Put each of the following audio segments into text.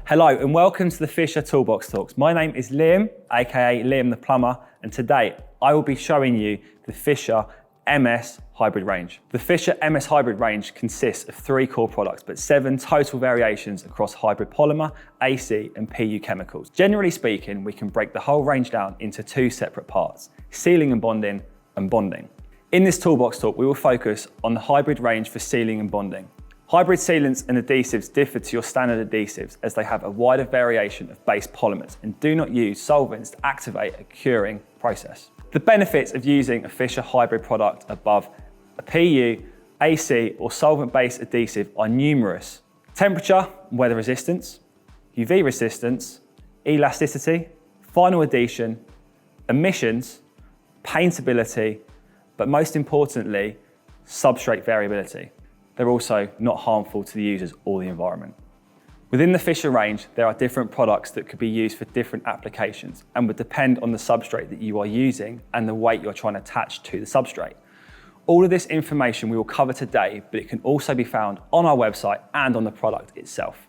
Hello and welcome to the Fischer ToolBox Talks. My name is Liam, aka Liam the Plumber, and today I will be showing you the Fischer MS hybrid range. The Fischer MS hybrid range consists of 3 core products, but 7 total variations across hybrid polymer, AC and PU chemicals. Generally speaking, we can break the whole range down into 2 separate parts, sealing and bonding and bonding. In this toolbox talk, we will focus on the hybrid range for sealing and bonding. Hybrid sealants and adhesives differ to your standard adhesives as they have a wider variation of base polymers and do not use solvents to activate a curing process. The benefits of using a Fischer hybrid product above a PU, AC or solvent-based adhesive are numerous. Temperature and weather resistance, UV resistance, elasticity, final adhesion, emissions, paintability, but most importantly, substrate variability. They're also not harmful to the users or the environment. Within the Fischer range, there are different products that could be used for different applications and would depend on the substrate that you are using and the weight you're trying to attach to the substrate. All of this information we will cover today, but it can also be found on our website and on the product itself.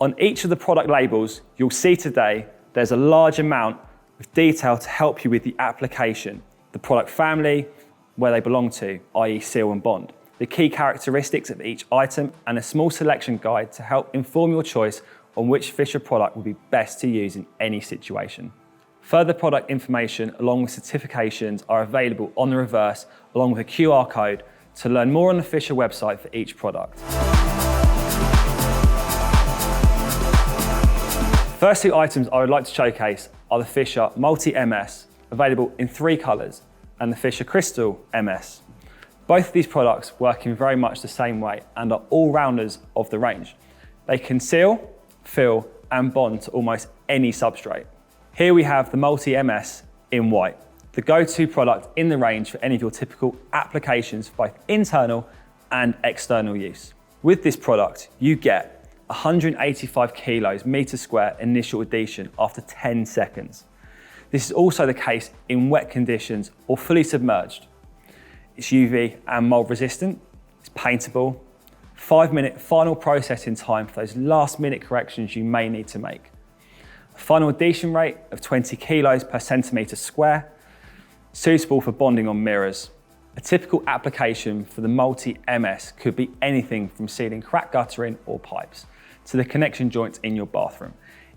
On each of the product labels you'll see today, there's a large amount of detail to help you with the application, the product family, where they belong to, i.e. seal and bond, the key characteristics of each item, and a small selection guide to help inform your choice on which Fischer product will be best to use in any situation. Further product information along with certifications are available on the reverse, along with a QR code to learn more on the Fischer website for each product. First 2 items I would like to showcase are the Fischer Multi MS, available in 3 colours, and the Fischer Crystal MS. Both of these products work in very much the same way and are all-rounders of the range. They can seal, fill and bond to almost any substrate. Here we have the Multi MS in white, the go-to product in the range for any of your typical applications for both internal and external use. With this product, you get 185 kilos meter square initial adhesion after 10 seconds. This is also the case in wet conditions or fully submerged. It's UV and mold resistant, it's paintable, 5-minute final processing time for those last minute corrections you may need to make. A final adhesion rate of 20 kilos per centimetre square, suitable for bonding on mirrors. A typical application for the Multi MS could be anything from sealing crack guttering or pipes to the connection joints in your bathroom.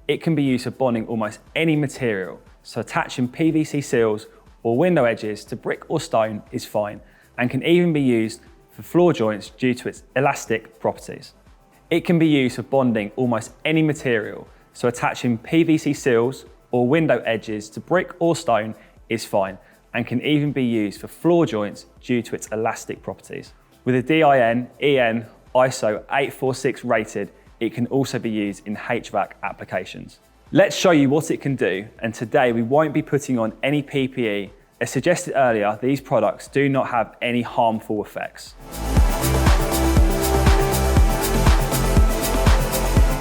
It can be used for bonding almost any material, so attaching PVC seals or window edges to brick or stone is fine, and can even be used for floor joints due to its elastic properties. It can be used for bonding almost any material, so attaching PVC seals or window edges to brick or stone is fine, and can even be used for floor joints due to its elastic properties. With a DIN EN ISO 846 rated, it can also be used in HVAC applications. Let's show you what it can do, and today we won't be putting on any PPE. As suggested earlier, these products do not have any harmful effects.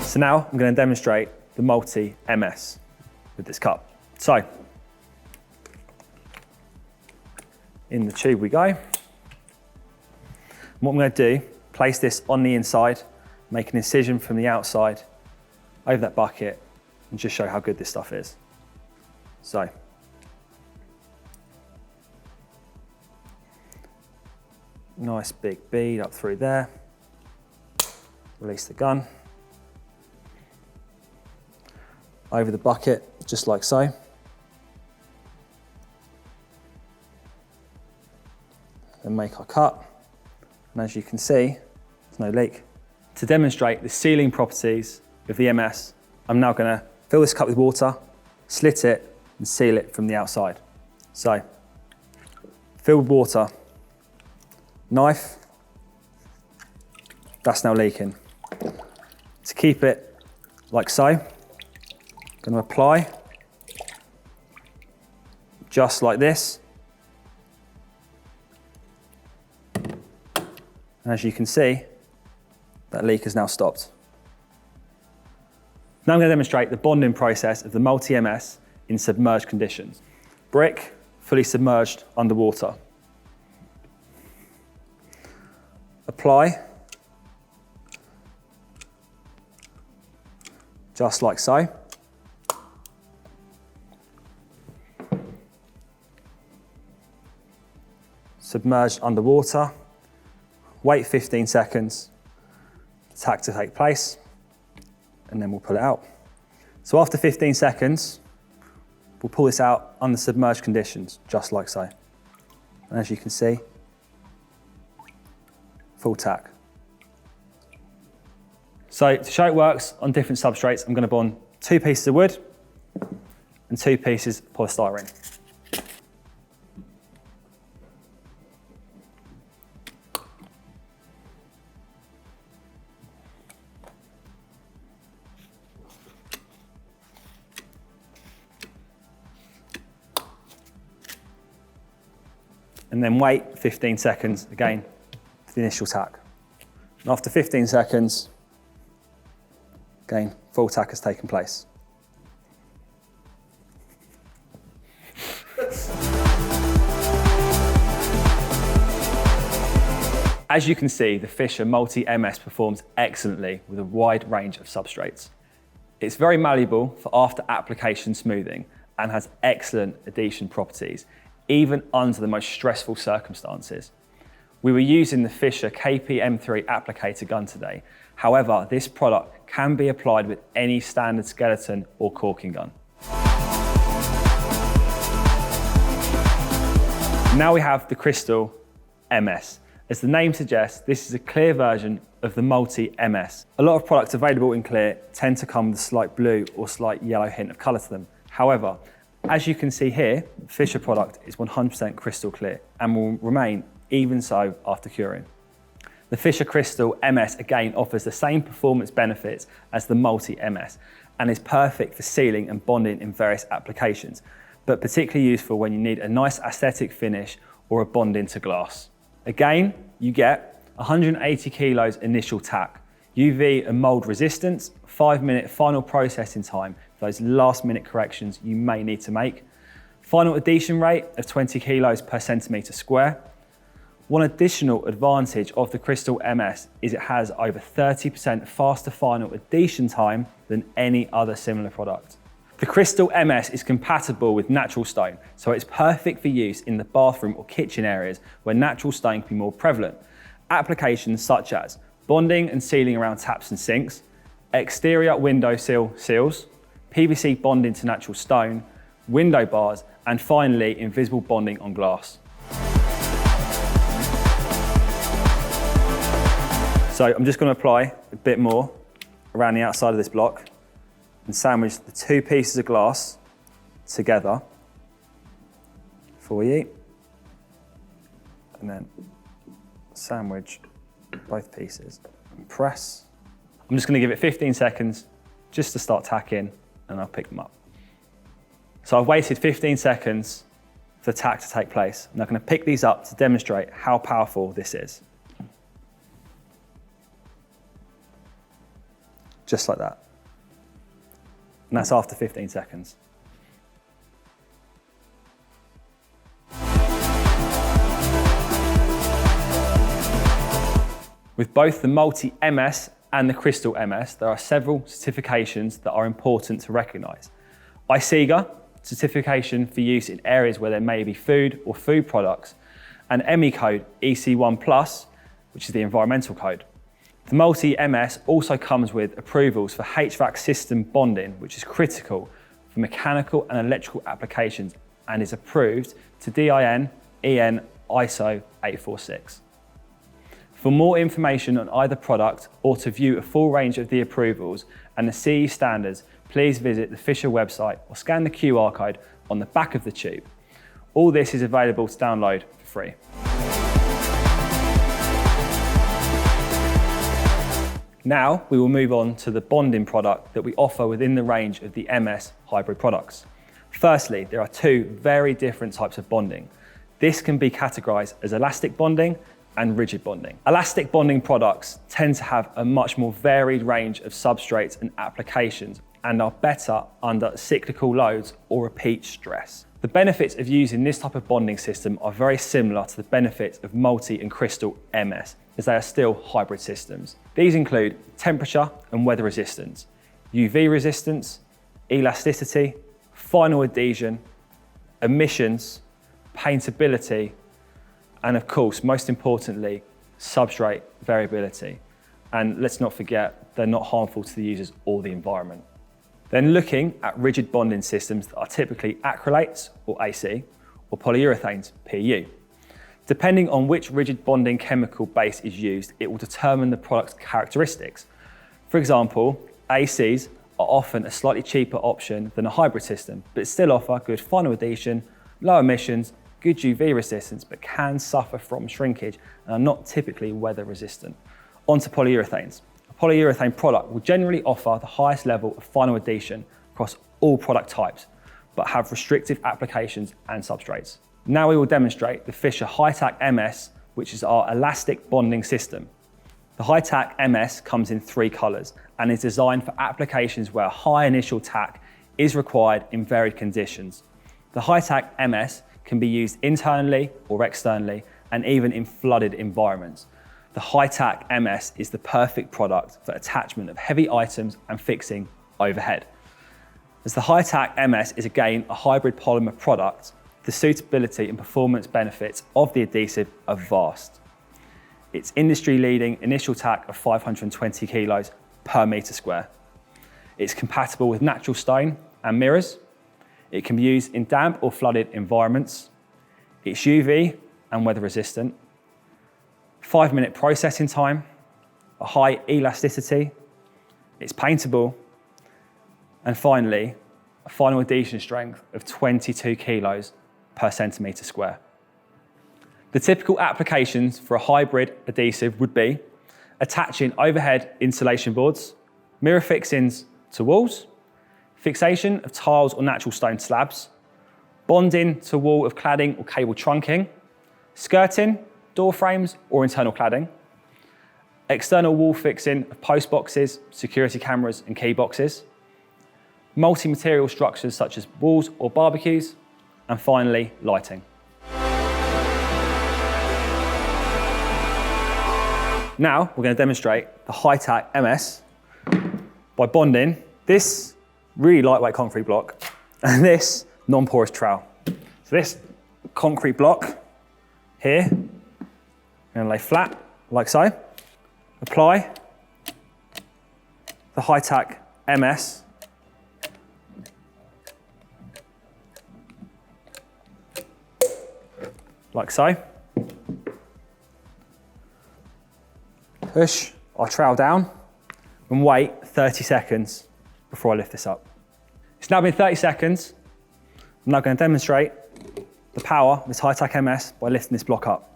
So now I'm going to demonstrate the Multi MS with this cup. So, in the tube we go. And what I'm going to do, place this on the inside, make an incision from the outside over that bucket, and just show how good this stuff is. So, nice big bead up through there. Release the gun. Over the bucket, just like so. Then make our cut. And as you can see, there's no leak. To demonstrate the sealing properties of the MS, I'm now going to fill this cup with water, slit it, and seal it from the outside. So, fill with water, knife, that's now leaking. To keep it like so, I'm going to apply just like this. And as you can see, that leak has now stopped. Now I'm going to demonstrate the bonding process of the Multi MS in submerged conditions. Brick, fully submerged underwater. Apply just like so. Submerged underwater, wait 15 seconds, tack to take place, and then we'll pull it out. So after 15 seconds, we'll pull this out under submerged conditions, just like so. And as you can see, full tack. So to show it works on different substrates, I'm going to bond 2 pieces of wood and 2 pieces of polystyrene. And then wait 15 seconds again for the initial tack. And after 15 seconds, again, full tack has taken place. As you can see, the Fischer Multi-MS performs excellently with a wide range of substrates. It's very malleable for after application smoothing and has excellent adhesion properties, even under the most stressful circumstances. We were using the Fischer KP-M3 applicator gun today. However, this product can be applied with any standard skeleton or caulking gun. Now we have the Crystal MS. As the name suggests, this is a clear version of the Multi-MS. A lot of products available in clear tend to come with a slight blue or slight yellow hint of colour to them. However, as you can see here, the Fischer product is 100% crystal clear and will remain even so after curing. The Fischer Crystal MS again offers the same performance benefits as the Multi-MS and is perfect for sealing and bonding in various applications, but particularly useful when you need a nice aesthetic finish or a bond into glass. Again, you get 180 kilos initial tack, UV and mold resistance, 5-minute final processing time for those last-minute corrections you may need to make, final adhesion rate of 20 kilos per centimetre square. One additional advantage of the Crystal MS is it has over 30% faster final adhesion time than any other similar product. The Crystal MS is compatible with natural stone, so it's perfect for use in the bathroom or kitchen areas where natural stone can be more prevalent. Applications such as bonding and sealing around taps and sinks, exterior window seals, PVC bonding to natural stone, window bars, and finally invisible bonding on glass. So I'm just going to apply a bit more around the outside of this block and sandwich the 2 pieces of glass together for you. And then sandwich both pieces and press. I'm just going to give it 15 seconds just to start tacking and I'll pick them up. So I've waited 15 seconds for the tack to take place and I'm going to pick these up to demonstrate how powerful this is. Just like that. And that's after 15 seconds. With both the Multi-MS and the Crystal MS, there are several certifications that are important to recognise. ICEGA, certification for use in areas where there may be food or food products, and ME code EC1+, which is the environmental code. The Multi-MS also comes with approvals for HVAC system bonding, which is critical for mechanical and electrical applications and is approved to DIN EN ISO 846. For more information on either product or to view a full range of the approvals and the CE standards, please visit the Fischer website or scan the QR code on the back of the tube. All this is available to download for free. Now we will move on to the bonding product that we offer within the range of the MS hybrid products. Firstly, there are 2 very different types of bonding. This can be categorized as elastic bonding and rigid bonding. Elastic bonding products tend to have a much more varied range of substrates and applications and are better under cyclical loads or repeat stress. The benefits of using this type of bonding system are very similar to the benefits of Multi and Crystal MS, as they are still hybrid systems. These include temperature and weather resistance, UV resistance, elasticity, final adhesion, emissions, paintability, and of course, most importantly, substrate variability. And let's not forget, they're not harmful to the users or the environment. Then looking at rigid bonding systems that are typically acrylates or AC or polyurethanes, PU. Depending on which rigid bonding chemical base is used, it will determine the product's characteristics. For example, ACs are often a slightly cheaper option than a hybrid system, but still offer good final adhesion, low emissions, good UV resistance, but can suffer from shrinkage and are not typically weather resistant. On to polyurethanes. A polyurethane product will generally offer the highest level of final adhesion across all product types, but have restrictive applications and substrates. Now we will demonstrate the Fischer Tac MS, which is our elastic bonding system. The Tac MS comes in 3 colours and is designed for applications where high initial tack is required in varied conditions. The Tac MS can be used internally or externally and even in flooded environments. The Tac MS is the perfect product for attachment of heavy items and fixing overhead. As the Tac MS is again a hybrid polymer product, the suitability and performance benefits of the adhesive are vast. Its industry-leading initial tack of 520 kilos per metre square. It's compatible with natural stone and mirrors. It can be used in damp or flooded environments. It's UV and weather resistant. 5-minute processing time, a high elasticity. It's paintable. And finally, a final adhesion strength of 22 kilos per centimetre square. The typical applications for a hybrid adhesive would be attaching overhead insulation boards, mirror fixings to walls, fixation of tiles or natural stone slabs, bonding to wall of cladding or cable trunking, skirting, door frames or internal cladding, external wall fixing of post boxes, security cameras and key boxes, multi-material structures such as walls or barbecues, and finally, lighting. Now, we're going to demonstrate the Tac MS by bonding this really lightweight concrete block and this non-porous trowel. So this concrete block here, I'm going to lay flat like so, apply the Tac MS like so. Push our trowel down and wait 30 seconds before I lift this up. It's now been 30 seconds. I'm now going to demonstrate the power of this Tac MS by lifting this block up.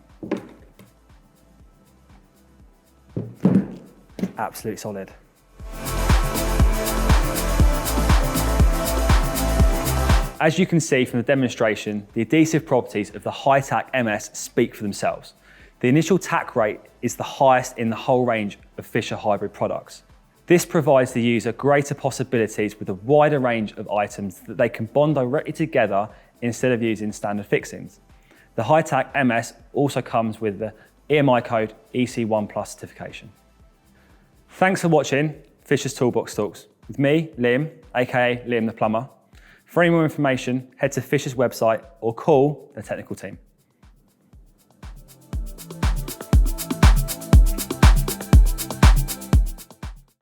Absolutely solid. As you can see from the demonstration, the adhesive properties of the Tac MS speak for themselves. The initial tack rate is the highest in the whole range of Fischer hybrid products. This provides the user greater possibilities with a wider range of items that they can bond directly together instead of using standard fixings. The Tac MS also comes with the EMI code EC1+ certification. Thanks for watching Fischer's ToolBox Talks with me, Liam, aka Liam the Plumber. For any more information, head to Fischer's website or call the technical team.